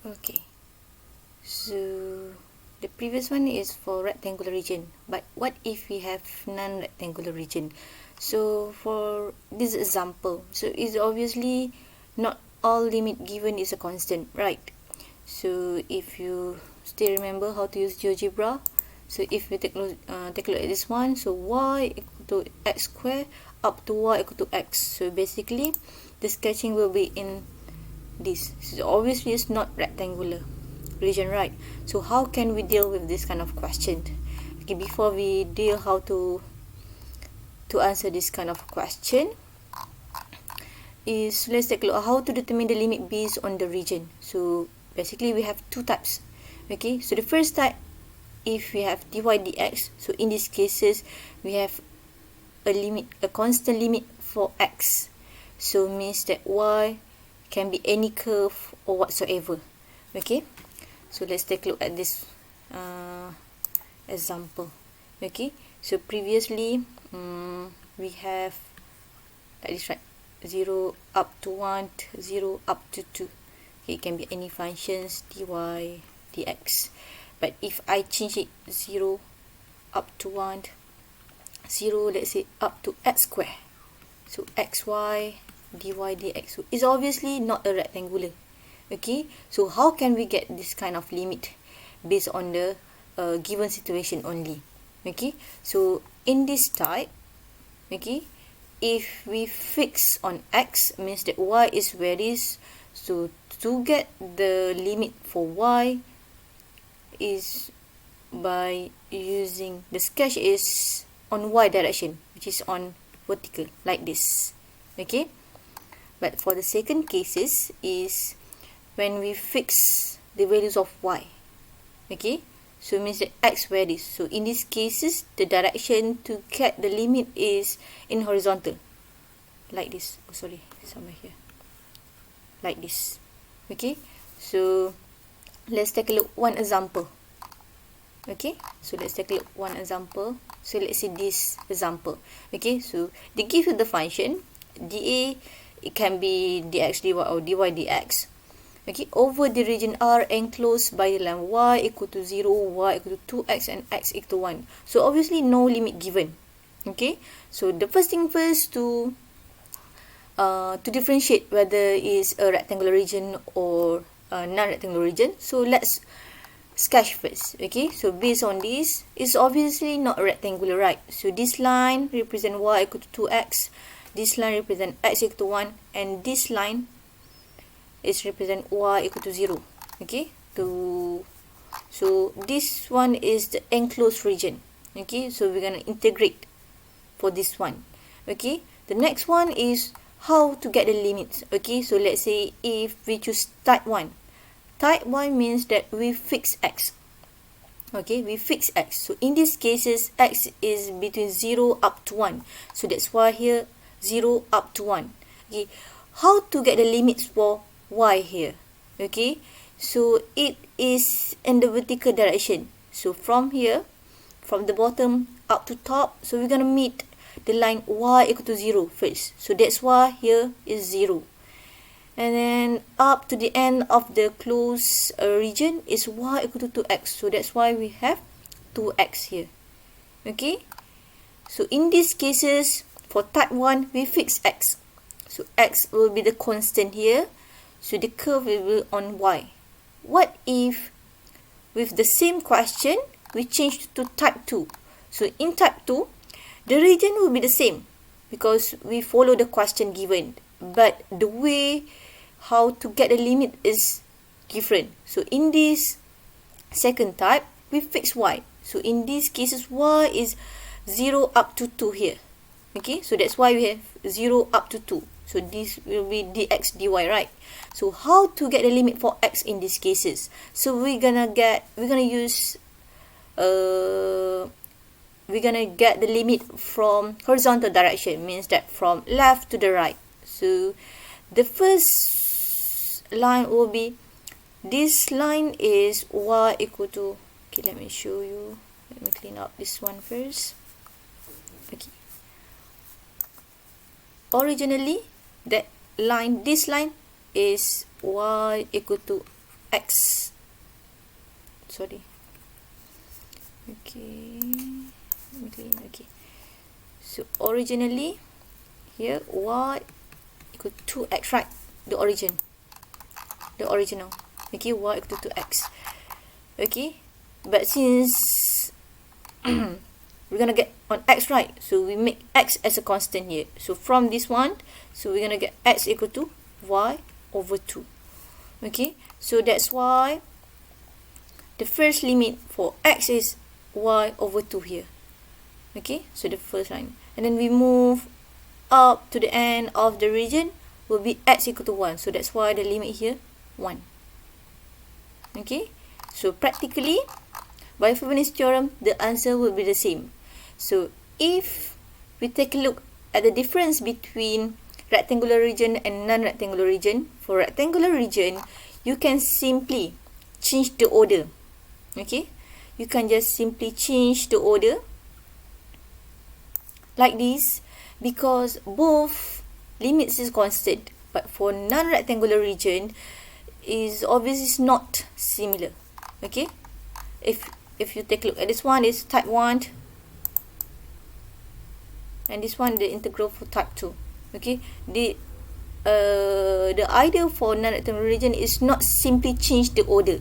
Okay, so the previous one is for rectangular region, but what if we have non-rectangular region? So for this example, so it's obviously not all limit given is a constant, right? So if you still remember how to use GeoGebra, so if we take a look at this one, so y equal to x square up to y equal to x. So basically the sketching will be in this. So obviously it's not rectangular region, right? So how can we deal with this kind of question? Okay, before we deal how to answer this kind of question, is let's take a look how to determine the limit based on the region. So basically we have two types. Okay, so the first type, if we have dy dx, so in these cases we have a limit, a constant limit for x, so means that y can be any curve or whatsoever. Okay, so let's take a look at this example. Okay, so previously we have like this, right? 0 up to 1, 0 up to 2. Okay, it can be any functions dy dx, but if I change it 0 up to 1, 0 let's say up to x square, so xy dy dx, so it's obviously not a rectangular. Okay, so how can we get this kind of limit based on the given situation only? Okay, so in this type, okay, if we fix on x, means that y is where it is. So to get the limit for y is by using the sketch is on y direction, which is on vertical like this. Okay, but for the second cases is when we fix the values of y. Okay, so it means that x where it is. So in these cases the direction to get the limit is in horizontal like this. Oh sorry, somewhere here like this. Okay, so let's take a look one example. Okay, so let's take a look one example. So let's see this example. Okay, so they give you the function dA, it can be dx dy or dy dx, okay, over the region R enclosed by the line y equal to 0, y equal to 2x, and x equal to 1. So obviously no limit given. Okay, so the first thing first to differentiate whether it's a rectangular region or a non-rectangular region. So let's sketch first. Okay, so based on this, it's obviously not rectangular, right? So this line represent y equal to 2x, this line represent x equal to 1, and this line is represent y equal to 0. Okay, so this one is the enclosed region. Okay, so we're gonna integrate for this one. Okay, the next one is how to get the limits. Okay, so let's say if we choose type 1. Type 1 means that we fix x. Okay, we fix x. So in these cases, x is between 0 up to 1. So that's why here 0 up to 1. Okay, how to get the limits for y here? Okay, so it is in the vertical direction. So from here, from the bottom up to top, so we're gonna meet the line y equal to 0 first. So that's why here is 0. And then up to the end of the closed region is y equal to 2x. So that's why we have 2x here. Okay, so in these cases, for type 1, we fix x. So x will be the constant here. So the curve will be on y. What if with the same question, we change to type 2? So in type 2, the region will be the same because we follow the question given. But the way how to get the limit is different. So in this second type, we fix y. So in these cases, y is 0 up to 2 here. Okay, so that's why we have 0 up to 2. So this will be dx dy, right? So how to get the limit for x in these cases? So we're gonna get the limit from horizontal direction, means that from left to the right. So the first line will be, this line is y equal to, okay, let me show you, let me clean up this one first. Okay, originally that line, this line is y equal to x. Sorry. Okay. Okay. So originally here y equal to 2x, right? The original. Okay, y equal to 2x. Okay, but since we're gonna get on x, right? So we make x as a constant here. So from this one, so we're gonna get x equal to y over 2. Okay, so that's why the first limit for x is y over 2 here. Okay, so the first line. And then we move up to the end of the region will be x equal to 1. So that's why the limit here 1. Okay, so practically by Fibonacci theorem, the answer will be the same. So if we take a look at the difference between rectangular region and non-rectangular region, for rectangular region, you can simply change the order. Okay, you can just simply change the order like this, because both limits is constant, but for non-rectangular region is obviously not similar. Okay, if you take a look at this one, is type 1, and this one the integral for type 2. Okay, the idea for non-rectangular region is not simply change the order.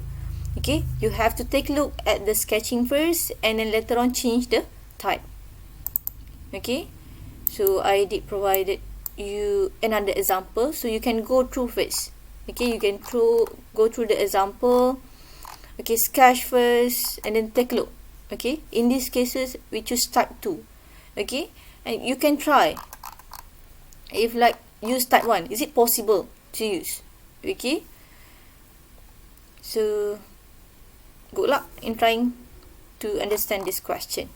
Okay, you have to take a look at the sketching first and then later on change the type. Okay, so I did provided you another example, so you can go through first. Okay, you can go through the example. Okay, sketch first and then take a look. Okay, in these cases we choose type 2. Okay, and you can try if like use type 1, is it possible to use? Okay, so good luck in trying to understand this question.